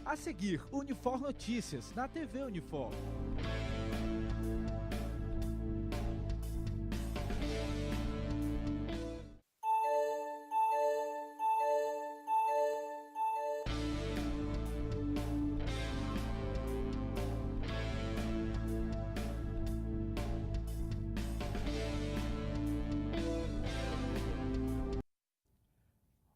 A seguir, Unifor Notícias, na TV Unifor.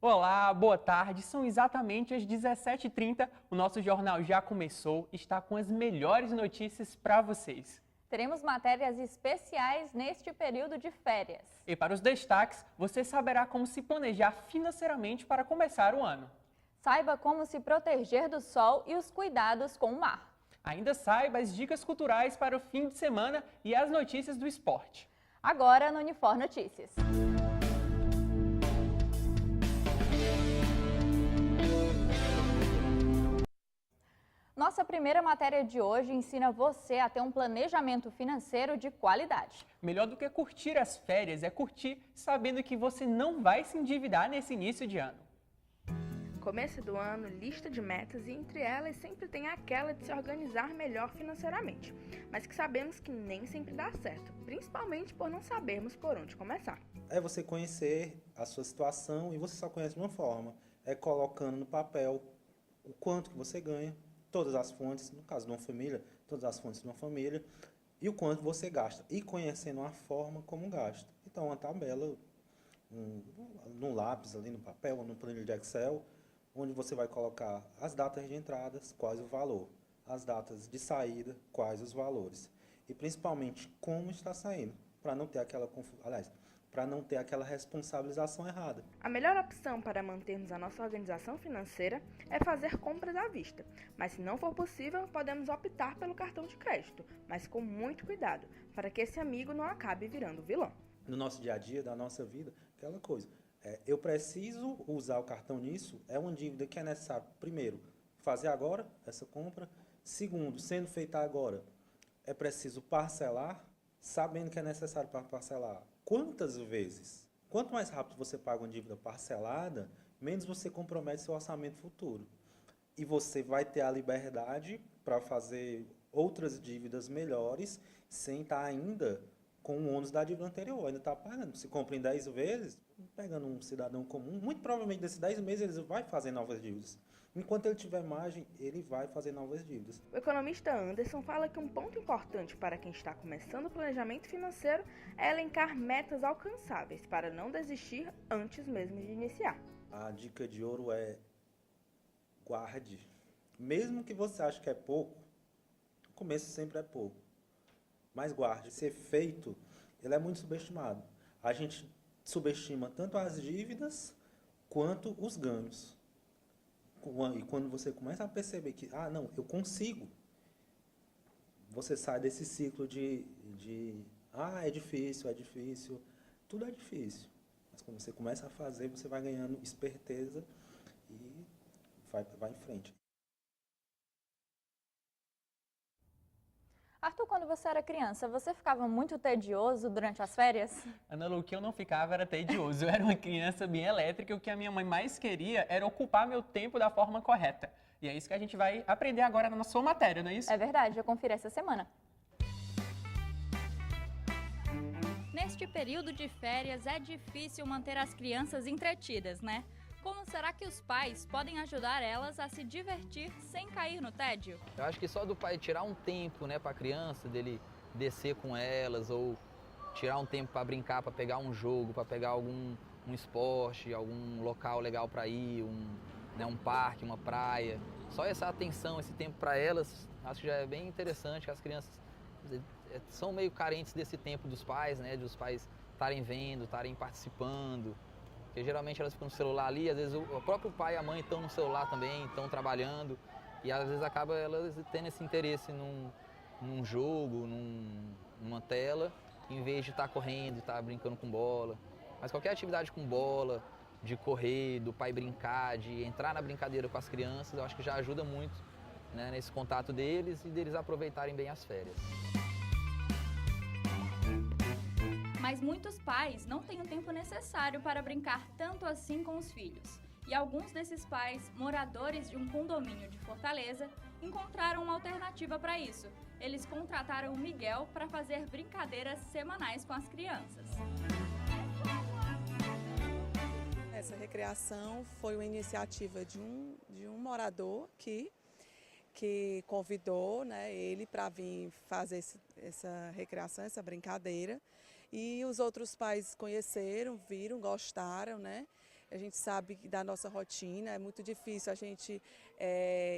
Olá, boa tarde. São exatamente as 17h30. O nosso jornal já começou, está com as melhores notícias para vocês. Teremos matérias especiais neste período de férias. E para os destaques, você saberá como se planejar financeiramente para começar o ano. Saiba como se proteger do sol e os cuidados com o mar. Ainda saiba as dicas culturais para o fim de semana e as notícias do esporte. Agora no Unifor Notícias. Nossa primeira matéria de hoje ensina você a ter um planejamento financeiro de qualidade. Melhor do que curtir as férias é curtir sabendo que você não vai se endividar nesse início de ano. Começo do ano, lista de metas e entre elas sempre tem aquela de se organizar melhor financeiramente, mas que sabemos que nem sempre dá certo, principalmente por não sabermos por onde começar. É você conhecer a sua situação e você só conhece de uma forma, é colocando no papel o quanto que você ganha, todas as fontes, no caso de uma família, todas as fontes de uma família, e o quanto você gasta, e conhecendo a forma como gasta. Então, uma tabela, num lápis ali no papel, ou num planilha de Excel, onde você vai colocar as datas de entradas, quais o valor, as datas de saída, quais os valores, e principalmente como está saindo, para não ter aquela para não ter aquela responsabilização errada. A melhor opção para mantermos a nossa organização financeira é fazer compras à vista, mas se não for possível, podemos optar pelo cartão de crédito, mas com muito cuidado, para que esse amigo não acabe virando vilão. No nosso dia a dia, da nossa vida, aquela coisa, eu preciso usar o cartão nisso, é uma dívida que é necessário, primeiro, fazer agora essa compra, segundo, sendo feita agora, é preciso parcelar, sabendo que é necessário para parcelar. Quantas vezes? Quanto mais rápido você paga uma dívida parcelada, menos você compromete seu orçamento futuro. E você vai ter a liberdade para fazer outras dívidas melhores, sem estar ainda com o ônus da dívida anterior. Ainda está pagando. Se compra em 10 vezes, pegando um cidadão comum, muito provavelmente desses 10 meses ele vai fazer novas dívidas. Enquanto ele tiver margem, ele vai fazer novas dívidas. O economista Anderson fala que um ponto importante para quem está começando o planejamento financeiro é elencar metas alcançáveis para não desistir antes mesmo de iniciar. A dica de ouro é guarde. Mesmo que você ache que é pouco, o começo sempre é pouco. Mas guarde. Esse efeito, ele é muito subestimado. A gente subestima tanto as dívidas quanto os ganhos. E quando você começa a perceber que, não, eu consigo, você sai desse ciclo é difícil, tudo é difícil. Mas quando você começa a fazer, você vai ganhando esperteza e vai em frente. Arthur, quando você era criança, você ficava muito tedioso durante as férias? Ana Lu, o que eu não ficava era tedioso. Eu era uma criança bem elétrica e o que a minha mãe mais queria era ocupar meu tempo da forma correta. E é isso que a gente vai aprender agora na sua matéria, não é isso? É verdade, eu conferi essa semana. Neste período de férias é difícil manter as crianças entretidas, né? Como será que os pais podem ajudar elas a se divertir sem cair no tédio? Eu acho que só do pai tirar um tempo, né, para a criança, dele descer com elas, ou tirar um tempo para brincar, para pegar um jogo, para pegar um esporte, algum local legal para ir, um parque, uma praia. Só essa atenção, esse tempo para elas, acho que já é bem interessante, que as crianças são meio carentes desse tempo dos pais, né, de os pais estarem vendo, estarem participando. Porque geralmente elas ficam no celular ali, às vezes o próprio pai e a mãe estão no celular também, estão trabalhando, e às vezes acaba elas tendo esse interesse num jogo, numa tela, em vez de estar correndo, de estar brincando com bola. Mas qualquer atividade com bola, de correr, do pai brincar, de entrar na brincadeira com as crianças, eu acho que já ajuda muito, né, nesse contato deles e deles aproveitarem bem as férias. Mas muitos pais não têm o tempo necessário para brincar tanto assim com os filhos. E alguns desses pais, moradores de um condomínio de Fortaleza, encontraram uma alternativa para isso. Eles contrataram o Miguel para fazer brincadeiras semanais com as crianças. Essa recreação foi uma iniciativa de um morador que convidou, né, ele para vir fazer essa recreação, essa brincadeira. E os outros pais conheceram, viram, gostaram, né? A gente sabe que da nossa rotina é muito difícil a gente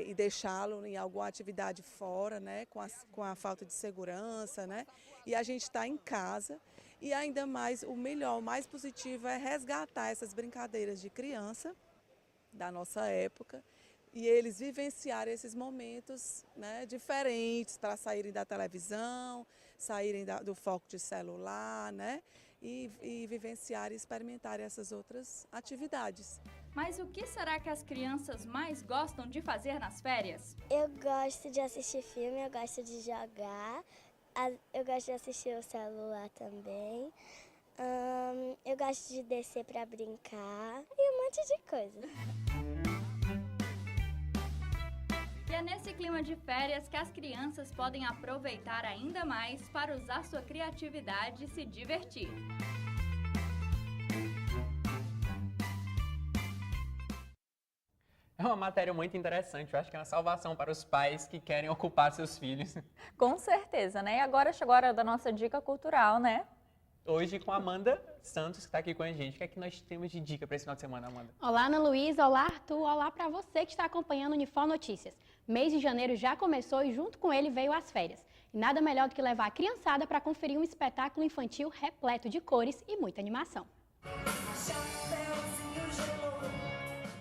ir deixá-lo em alguma atividade fora, né? Com a falta de segurança, né? E a gente está em casa. E ainda mais, o melhor, o mais positivo é resgatar essas brincadeiras de criança da nossa época e eles vivenciarem esses momentos, né, diferentes para saírem da televisão, saírem do foco de celular, né, e vivenciarem e experimentarem essas outras atividades. Mas o que será que as crianças mais gostam de fazer nas férias? Eu gosto de assistir filme, eu gosto de jogar, eu gosto de assistir o celular também. Eu gosto de descer para brincar e um monte de coisa. E é nesse clima de férias que as crianças podem aproveitar ainda mais para usar sua criatividade e se divertir. É uma matéria muito interessante, eu acho que é uma salvação para os pais que querem ocupar seus filhos. Com certeza, né? E agora chegou a hora da nossa dica cultural, né? Hoje com a Amanda Santos, que está aqui com a gente. O que é que nós temos de dica para esse final de semana, Amanda? Olá, Ana Luísa. Olá, Arthur. Olá para você que está acompanhando o Unifor Notícias. Mês de janeiro já começou e junto com ele veio as férias. E nada melhor do que levar a criançada para conferir um espetáculo infantil repleto de cores e muita animação.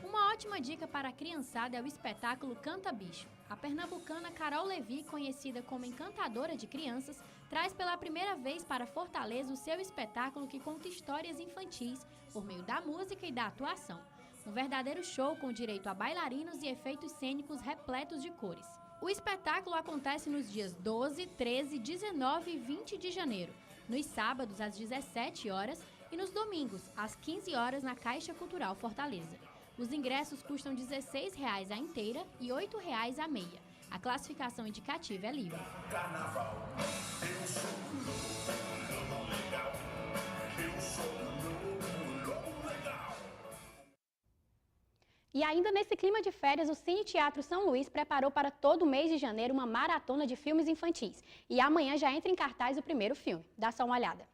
Uma ótima dica para a criançada é o espetáculo Canta Bicho. A pernambucana Carol Levi, conhecida como encantadora de crianças, traz pela primeira vez para Fortaleza o seu espetáculo que conta histórias infantis por meio da música e da atuação. Um verdadeiro show com direito a bailarinos e efeitos cênicos repletos de cores. O espetáculo acontece nos dias 12, 13, 19 e 20 de janeiro, nos sábados às 17 horas e nos domingos às 15 horas na Caixa Cultural Fortaleza. Os ingressos custam R$ 16,00 a inteira e R$ 8,00 a meia. A classificação indicativa é livre. E ainda nesse clima de férias, o Cine Teatro São Luís preparou para todo o mês de janeiro uma maratona de filmes infantis. E amanhã já entra em cartaz o primeiro filme. Dá só uma olhada.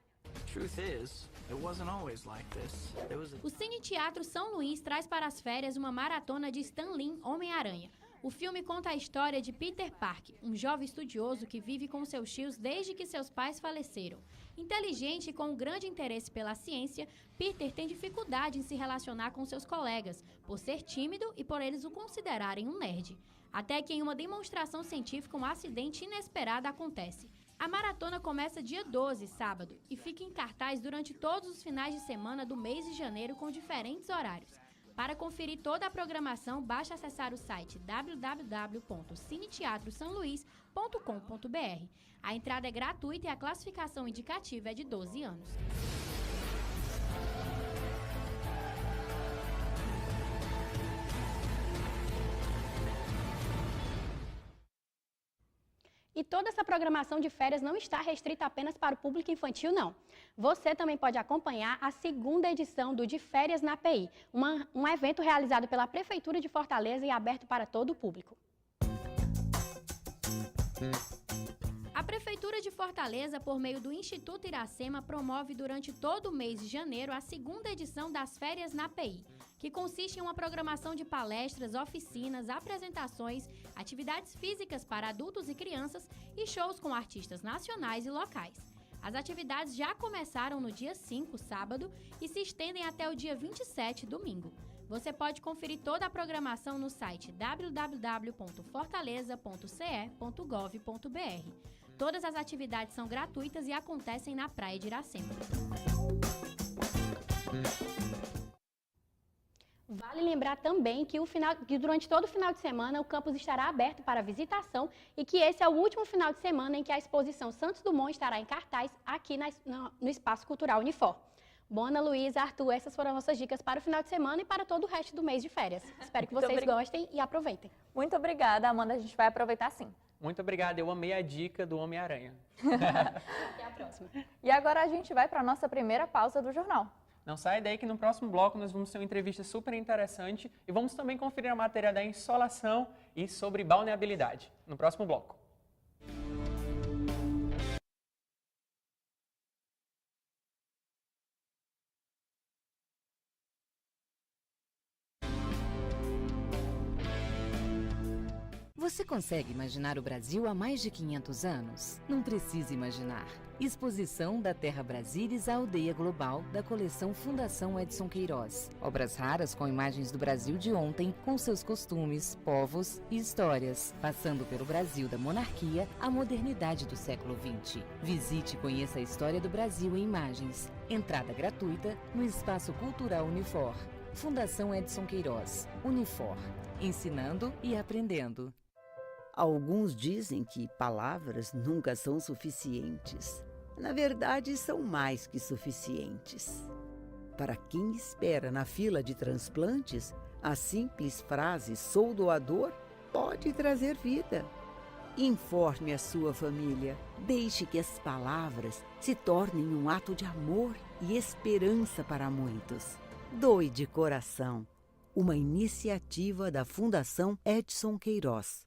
O Cine Teatro São Luís traz para as férias uma maratona de Stan Lee, Homem-Aranha. O filme conta a história de Peter Parker, um jovem estudioso que vive com seus tios desde que seus pais faleceram. Inteligente e com um grande interesse pela ciência, Peter tem dificuldade em se relacionar com seus colegas, por ser tímido e por eles o considerarem um nerd. Até que em uma demonstração científica um acidente inesperado acontece. A maratona começa dia 12, sábado, e fica em cartaz durante todos os finais de semana do mês de janeiro com diferentes horários. Para conferir toda a programação, basta acessar o site www.cineteatrosanluis.com.br. A entrada é gratuita e a classificação indicativa é de 12 anos. E toda essa programação de férias não está restrita apenas para o público infantil, não. Você também pode acompanhar a segunda edição do De Férias na PI, um evento realizado pela Prefeitura de Fortaleza e aberto para todo o público. A Prefeitura de Fortaleza, por meio do Instituto Iracema, promove durante todo o mês de janeiro a segunda edição das Férias na PI, que consiste em uma programação de palestras, oficinas, apresentações, atividades físicas para adultos e crianças e shows com artistas nacionais e locais. As atividades já começaram no dia 5, sábado, e se estendem até o dia 27, domingo. Você pode conferir toda a programação no site www.fortaleza.ce.gov.br. Todas as atividades são gratuitas e acontecem na Praia de Iracema. Vale lembrar também que durante todo o final de semana o campus estará aberto para visitação e que esse é o último final de semana em que a exposição Santos Dumont estará em cartaz aqui no Espaço Cultural Unifor. Bom, Ana Luísa, Arthur, essas foram as nossas dicas para o final de semana e para todo o resto do mês de férias. Espero que vocês gostem e aproveitem. Muito obrigada, Amanda. A gente vai aproveitar sim. Muito obrigado, eu amei a dica do Homem-Aranha. Até a próxima. E agora a gente vai para a nossa primeira pausa do jornal. Não sai daí que no próximo bloco nós vamos ter uma entrevista super interessante e vamos também conferir a matéria da insolação e sobre balneabilidade. No próximo bloco. Você consegue imaginar o Brasil há mais de 500 anos? Não precisa imaginar. Exposição da Terra Brasílis à Aldeia Global, da coleção Fundação Edson Queiroz. Obras raras com imagens do Brasil de ontem, com seus costumes, povos e histórias, passando pelo Brasil da monarquia à modernidade do século XX. Visite e conheça a história do Brasil em imagens. Entrada gratuita no Espaço Cultural Unifor. Fundação Edson Queiroz. Unifor. Ensinando e aprendendo. Alguns dizem que palavras nunca são suficientes. Na verdade, são mais que suficientes. Para quem espera na fila de transplantes, a simples frase "sou doador" pode trazer vida. Informe a sua família. Deixe que as palavras se tornem um ato de amor e esperança para muitos. Doe de coração. Uma iniciativa da Fundação Edson Queiroz.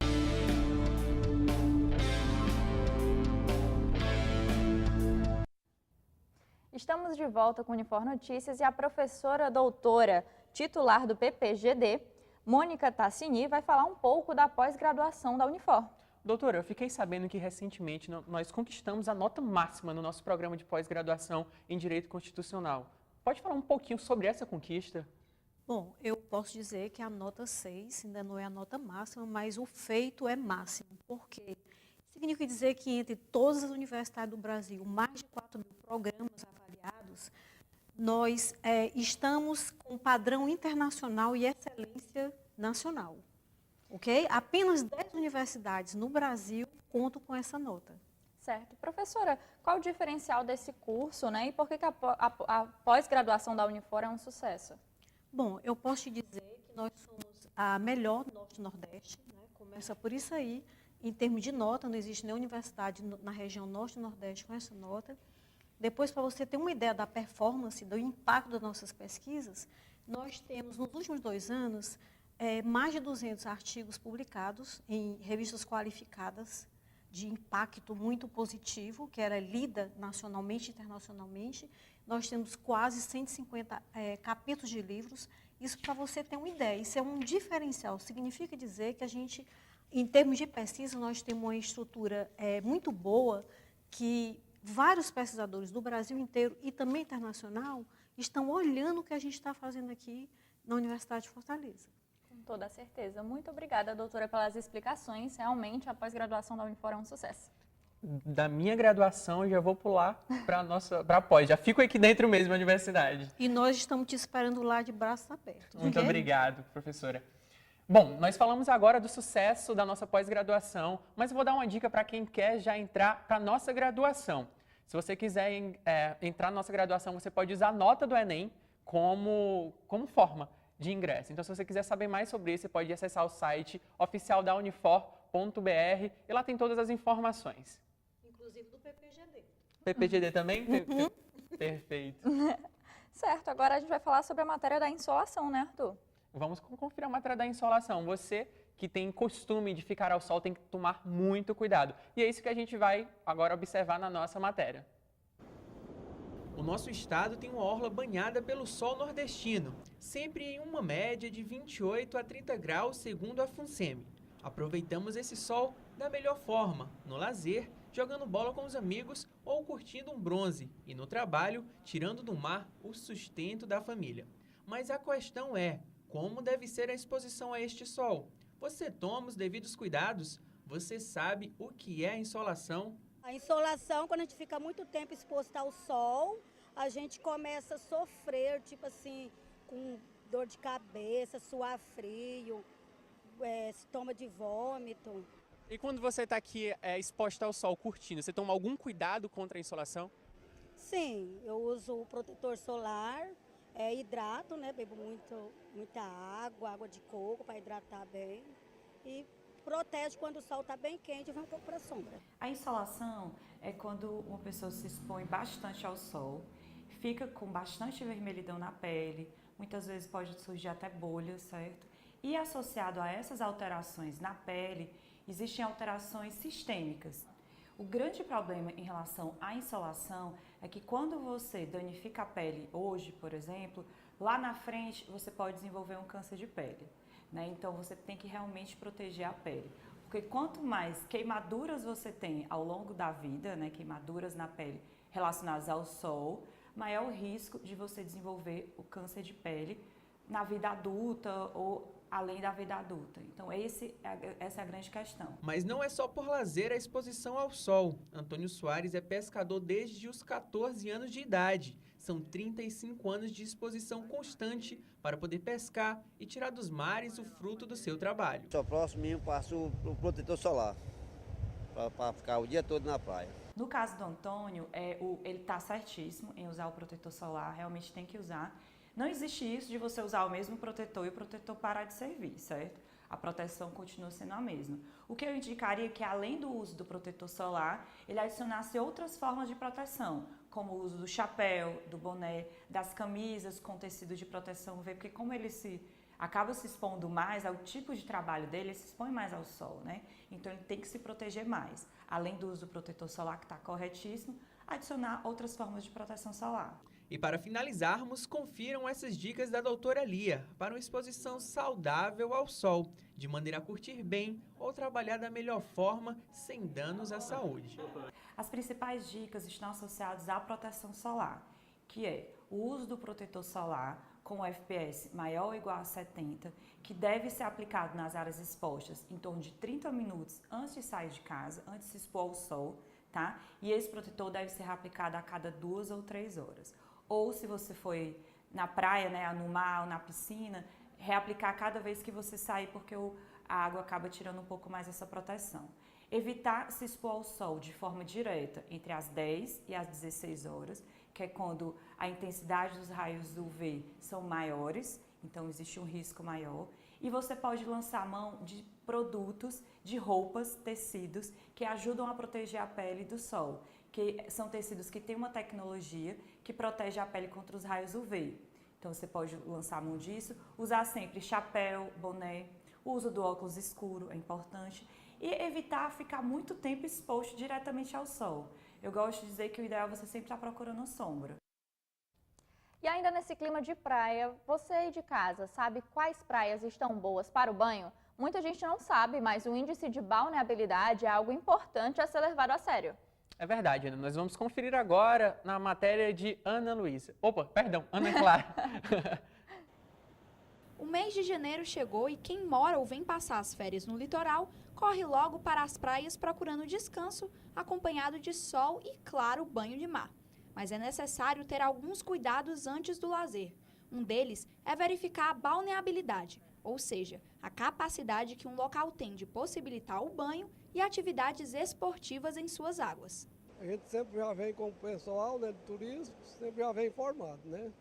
Estamos de volta com o Unifor Notícias e a professora doutora titular do PPGD, Mônica Tassini, vai falar um pouco da pós-graduação da Unifor. Doutora, eu fiquei sabendo que recentemente nós conquistamos a nota máxima no nosso programa de pós-graduação em Direito Constitucional. Pode falar um pouquinho sobre essa conquista? Bom, eu posso dizer que a nota 6 ainda não é a nota máxima, mas o feito é máximo. Por quê? Significa dizer que entre todas as universidades do Brasil, mais de 4.000 programas avaliados, nós estamos com padrão internacional e excelência nacional. Ok? Apenas 10 universidades no Brasil contam com essa nota. Certo. Professora, qual o diferencial desse curso, né? E por que a pós-graduação da Unifor é um sucesso? Bom, eu posso te dizer que nós somos a melhor Norte-Nordeste, né? Começa por isso aí. Em termos de nota, não existe nenhuma universidade na região Norte e Nordeste com essa nota. Depois, para você ter uma ideia da performance, do impacto das nossas pesquisas, nós temos, nos últimos 2 anos, mais de 200 artigos publicados em revistas qualificadas de impacto muito positivo, que era lida nacionalmente e internacionalmente. Nós temos quase 150 capítulos de livros. Isso para você ter uma ideia. Isso é um diferencial. Significa dizer que a gente, em termos de pesquisa, nós temos uma estrutura muito boa que vários pesquisadores do Brasil inteiro e também internacional estão olhando o que a gente está fazendo aqui na Universidade de Fortaleza. Com toda certeza. Muito obrigada, doutora, pelas explicações. Realmente, a pós-graduação da Unifor é um sucesso. Da minha graduação, eu já vou pular para a pós. Já fico aqui dentro mesmo da universidade. E nós estamos te esperando lá de braços abertos. Muito obrigado, professora. Bom, nós falamos agora do sucesso da nossa pós-graduação, mas eu vou dar uma dica para quem quer já entrar para a nossa graduação. Se você quiser entrar na nossa graduação, você pode usar a nota do Enem como forma de ingresso. Então, se você quiser saber mais sobre isso, você pode acessar o site oficial da unifor.br e lá tem todas as informações. Inclusive do PPGD. PPGD também? Perfeito. Certo, agora a gente vai falar sobre a matéria da insolação, né, Arthur? Vamos conferir a matéria da insolação. Você que tem costume de ficar ao sol tem que tomar muito cuidado. E é isso que a gente vai agora observar na nossa matéria. O nosso estado tem uma orla banhada pelo sol nordestino, sempre em uma média de 28 a 30 graus, segundo a FUNSEMI. Aproveitamos esse sol da melhor forma, no lazer, jogando bola com os amigos ou curtindo um bronze, e no trabalho, tirando do mar o sustento da família. Mas a questão é, como deve ser a exposição a este sol? Você toma os devidos cuidados? Você sabe o que é a insolação? A insolação, quando a gente fica muito tempo exposto ao sol, a gente começa a sofrer, tipo assim, com dor de cabeça, suar frio, sintoma de vômito. E quando você está aqui exposta ao sol, curtindo, você toma algum cuidado contra a insolação? Sim, eu uso o protetor solar, hidrato, né? Bebo muita água de coco para hidratar bem e protege quando o sol está bem quente e vai um pouco para a sombra. A insolação é quando uma pessoa se expõe bastante ao sol, fica com bastante vermelhidão na pele, muitas vezes pode surgir até bolhas, certo? E associado a essas alterações na pele, existem alterações sistêmicas. O grande problema em relação à insolação é que quando você danifica a pele hoje, por exemplo, lá na frente você pode desenvolver um câncer de pele, né? Então você tem que realmente proteger a pele. Porque quanto mais queimaduras você tem ao longo da vida, né, queimaduras na pele relacionadas ao sol, maior o risco de você desenvolver o câncer de pele na vida adulta ou além da vida adulta. Então essa é a grande questão. Mas não é só por lazer a exposição ao sol. Antônio Soares é pescador desde os 14 anos de idade. São 35 anos de exposição constante para poder pescar e tirar dos mares o fruto do seu trabalho. Só próximo mesmo passo o protetor solar para ficar o dia todo na praia. No caso do Antônio, ele está certíssimo em usar o protetor solar, realmente tem que usar. Não existe isso de você usar o mesmo protetor e o protetor parar de servir, certo? A proteção continua sendo a mesma. O que eu indicaria é que, além do uso do protetor solar, ele adicionasse outras formas de proteção, como o uso do chapéu, do boné, das camisas com tecido de proteção UV, porque como ele acaba se expondo mais ao tipo de trabalho dele, ele se expõe mais ao sol, né? Então ele tem que se proteger mais. Além do uso do protetor solar, que está corretíssimo, adicionar outras formas de proteção solar. E para finalizarmos, confiram essas dicas da doutora Lia para uma exposição saudável ao sol, de maneira a curtir bem ou trabalhar da melhor forma, sem danos à saúde. As principais dicas estão associadas à proteção solar, que é o uso do protetor solar com FPS maior ou igual a 70, que deve ser aplicado nas áreas expostas em torno de 30 minutos antes de sair de casa, antes de se expor ao sol, tá? E esse protetor deve ser aplicado a cada 2 ou 3 horas. Ou se você foi na praia, né, no mar ou na piscina, reaplicar cada vez que você sair, porque a água acaba tirando um pouco mais essa proteção. Evitar se expor ao sol de forma direta entre as 10 e as 16 horas, que é quando a intensidade dos raios UV são maiores, então existe um risco maior. E você pode lançar mão de produtos, de roupas, tecidos, que ajudam a proteger a pele do sol, que são tecidos que têm uma tecnologia que protege a pele contra os raios UV. Então você pode lançar mão disso, usar sempre chapéu, boné, o uso do óculos escuro é importante e evitar ficar muito tempo exposto diretamente ao sol. Eu gosto de dizer que o ideal é você sempre estar procurando sombra. E ainda nesse clima de praia, você aí de casa sabe quais praias estão boas para o banho? Muita gente não sabe, mas o índice de balneabilidade é algo importante a ser levado a sério. É verdade, Ana. Nós vamos conferir agora na matéria de Ana Luísa. Ana Clara. O mês de janeiro chegou e quem mora ou vem passar as férias no litoral corre logo para as praias procurando descanso, acompanhado de sol e, claro, banho de mar. Mas é necessário ter alguns cuidados antes do lazer. Um deles é verificar a balneabilidade, ou seja, a capacidade que um local tem de possibilitar o banho e atividades esportivas em suas águas. A gente sempre já vem com o pessoal, né, de turismo, sempre já vem informado, né?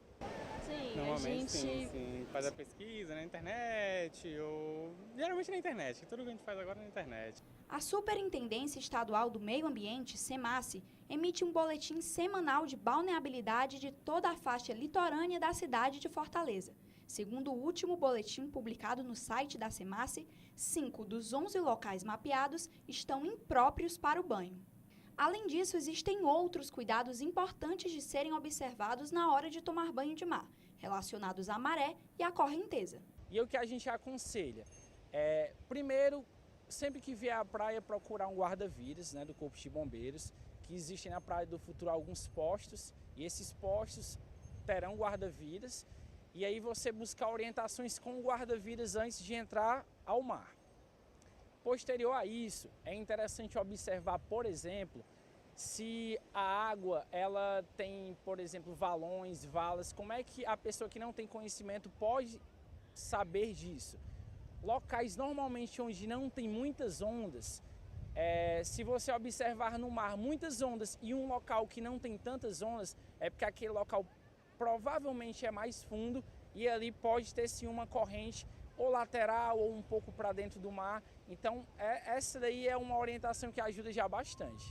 Sim, normalmente sim. Faz a pesquisa na internet, ou geralmente na internet, tudo que a gente faz agora é na internet. A Superintendência Estadual do Meio Ambiente, SEMASSE, emite um boletim semanal de balneabilidade de toda a faixa litorânea da cidade de Fortaleza. Segundo o último boletim publicado no site da SEMASSE, 5 dos 11 locais mapeados estão impróprios para o banho. Além disso, existem outros cuidados importantes de serem observados na hora de tomar banho de mar, relacionados à maré e à correnteza. E o que a gente aconselha? Primeiro, sempre que vier à praia, procurar um guarda-vidas, né, do Corpo de Bombeiros, que existem na Praia do Futuro alguns postos, e esses postos terão guarda-vidas, e aí você buscar orientações com o guarda-vidas antes de entrar ao mar. Posterior a isso, é interessante observar, por exemplo, se a água ela tem, por exemplo, valões, valas, como é que a pessoa que não tem conhecimento pode saber disso? Locais normalmente onde não tem muitas ondas, Se você observar no mar muitas ondas e um local que não tem tantas ondas, é porque aquele local provavelmente é mais fundo e ali pode ter sim uma corrente ou lateral ou um pouco para dentro do mar. Então, essa daí é uma orientação que ajuda já bastante.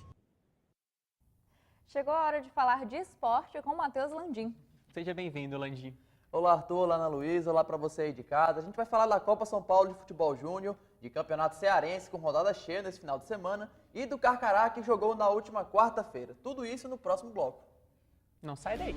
Chegou a hora de falar de esporte com o Matheus Landim. Seja bem-vindo, Landim. Olá, Arthur, olá, Ana Luísa, olá para você aí de casa. A gente vai falar da Copa São Paulo de Futebol Júnior, de campeonato cearense com rodada cheia nesse final de semana e do Carcará que jogou na última quarta-feira. Tudo isso no próximo bloco. Não sai daí.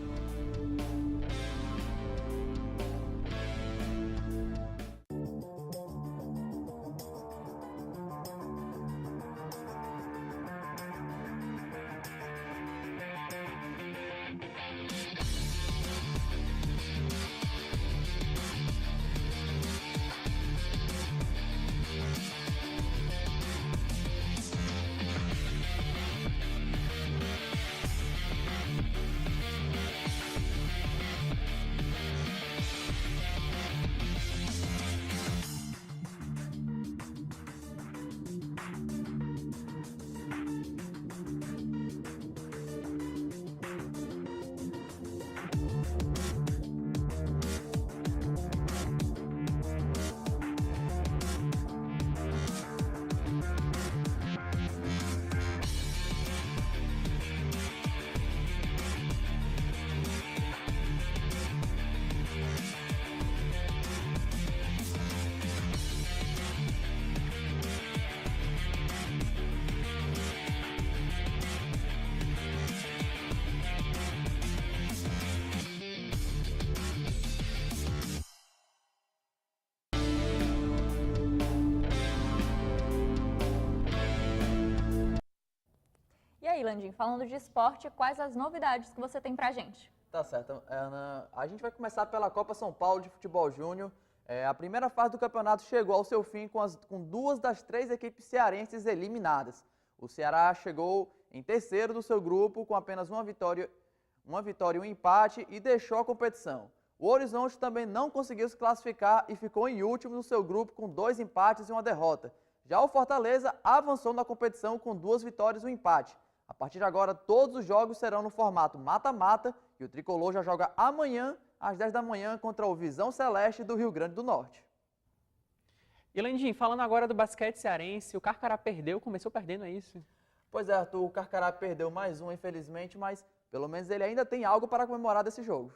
E aí, Landim, falando de esporte, quais as novidades que você tem pra gente? Tá certo, Ana. A gente vai começar pela Copa São Paulo de Futebol Júnior. A primeira fase do campeonato chegou ao seu fim com 2 das 3 equipes cearenses eliminadas. O Ceará chegou em terceiro do seu grupo com apenas uma vitória e um empate e deixou a competição. O Horizonte também não conseguiu se classificar e ficou em último no seu grupo com 2 empates e uma derrota. Já o Fortaleza avançou na competição com 2 vitórias e um empate. A partir de agora, todos os jogos serão no formato mata-mata e o Tricolor já joga amanhã, às 10 da manhã, contra o Visão Celeste do Rio Grande do Norte. E Landim, falando agora do basquete cearense, o Carcará começou perdendo, é isso? Pois é, Arthur, o Carcará perdeu mais um, infelizmente, mas pelo menos ele ainda tem algo para comemorar desse jogo.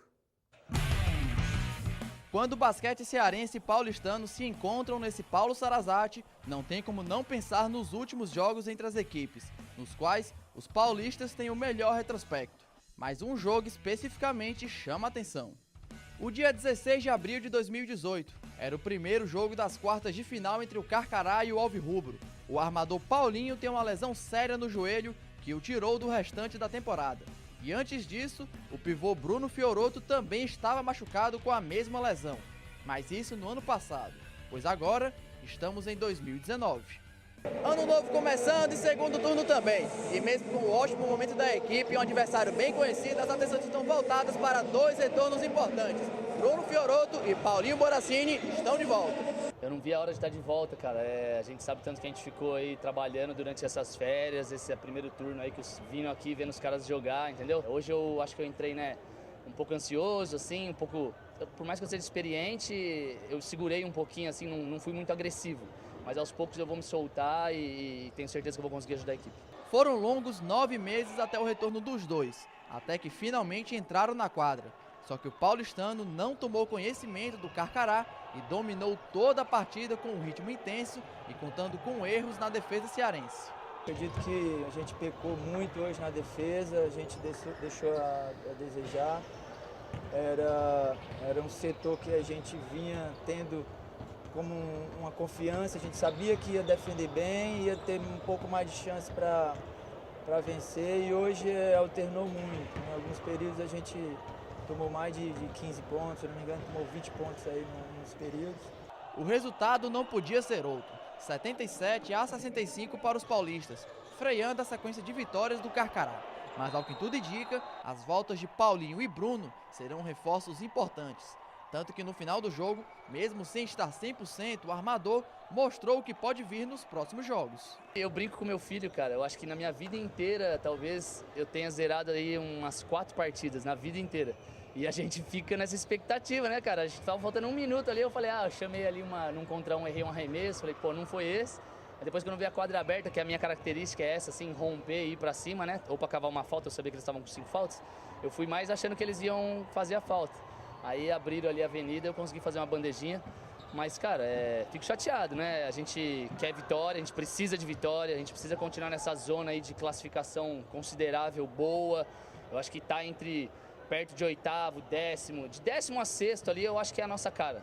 Quando o basquete cearense e paulistano se encontram nesse Paulo Sarazate, não tem como não pensar nos últimos jogos entre as equipes, nos quais os paulistas têm o melhor retrospecto. Mas um jogo especificamente chama a atenção. O dia 16 de abril de 2018 era o primeiro jogo das quartas de final entre o Carcará e o Alvirrubro. O armador Paulinho tem uma lesão séria no joelho que o tirou do restante da temporada. E antes disso, o pivô Bruno Fioroto também estava machucado com a mesma lesão. Mas isso no ano passado, pois agora estamos em 2019. Ano novo começando e segundo turno também. E mesmo com o ótimo momento da equipe e um adversário bem conhecido, as atenções estão voltadas para 2 retornos importantes. Bruno Fioroto e Paulinho Boracini estão de volta. Eu não vi a hora de estar de volta, cara. A gente sabe tanto que a gente ficou aí trabalhando durante essas férias, esse primeiro turno aí que eu vim aqui vendo os caras jogar, entendeu? Hoje eu acho que eu entrei, um pouco ansioso, assim, um pouco... Por mais que eu seja experiente, eu segurei um pouquinho, assim, não fui muito agressivo. Mas aos poucos eu vou me soltar e tenho certeza que eu vou conseguir ajudar a equipe. Foram longos 9 meses até o retorno dos dois, até que finalmente entraram na quadra. Só que o paulistano não tomou conhecimento do Carcará e dominou toda a partida com um ritmo intenso e contando com erros na defesa cearense. Acredito que a gente pecou muito hoje na defesa, a gente deixou a desejar. Era um setor que a gente vinha tendo como uma confiança, a gente sabia que ia defender bem, ia ter um pouco mais de chance para vencer e hoje alternou muito. Em alguns períodos a gente tomou mais de 15 pontos, se não me engano tomou 20 pontos aí nos períodos. O resultado não podia ser outro, 77-65 para os paulistas, freando a sequência de vitórias do Carcará. Mas ao que tudo indica, as voltas de Paulinho e Bruno serão reforços importantes. Tanto que no final do jogo, mesmo sem estar 100%, o armador mostrou o que pode vir nos próximos jogos. Eu brinco com meu filho, cara. Eu acho que na minha vida inteira, talvez eu tenha zerado aí umas 4 partidas, na vida inteira. E a gente fica nessa expectativa, né, cara? A gente tava faltando 1 minuto ali, eu falei, eu chamei ali num contra um, errei um arremesso, falei, pô, não foi esse. Aí depois quando eu vi a quadra aberta, que a minha característica é essa, assim, romper e ir pra cima, né? Ou pra cavar uma falta, eu sabia que eles estavam com 5 faltas. Eu fui mais achando que eles iam fazer a falta. Aí abriram ali a avenida, eu consegui fazer uma bandejinha. Mas, cara, fico chateado, né? A gente quer vitória, a gente precisa de vitória, a gente precisa continuar nessa zona aí de classificação considerável, boa. Eu acho que tá perto de 8º, 10º, de 10º a 6º ali, eu acho que é a nossa cara.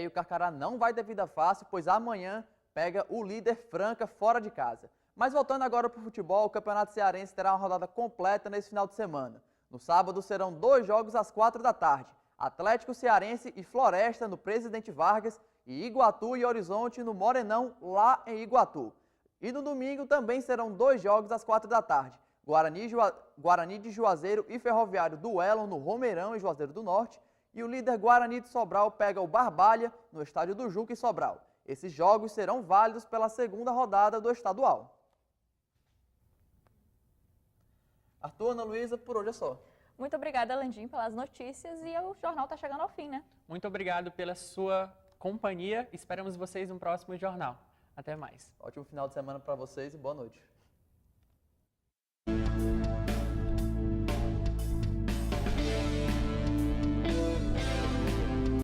E o Carcará não vai ter vida fácil, pois amanhã pega o líder Franca fora de casa. Mas voltando agora para o futebol, o Campeonato Cearense terá uma rodada completa nesse final de semana. No sábado serão 2 jogos às 4 da tarde. Atlético Cearense e Floresta no Presidente Vargas e Iguatu e Horizonte no Morenão, lá em Iguatu. E no domingo também serão 2 jogos às 4 da tarde. Guarani de Juazeiro e Ferroviário duelam no Romeirão, em Juazeiro do Norte. E o líder Guarani de Sobral pega o Barbalha no estádio do Juca, em Sobral. Esses jogos serão válidos pela 2ª rodada do estadual. Arthur, Ana Luísa, por hoje é só. Muito obrigada, Landim, pelas notícias e o jornal está chegando ao fim, né? Muito obrigado pela sua companhia. Esperamos vocês no próximo jornal. Até mais. Ótimo final de semana para vocês e boa noite.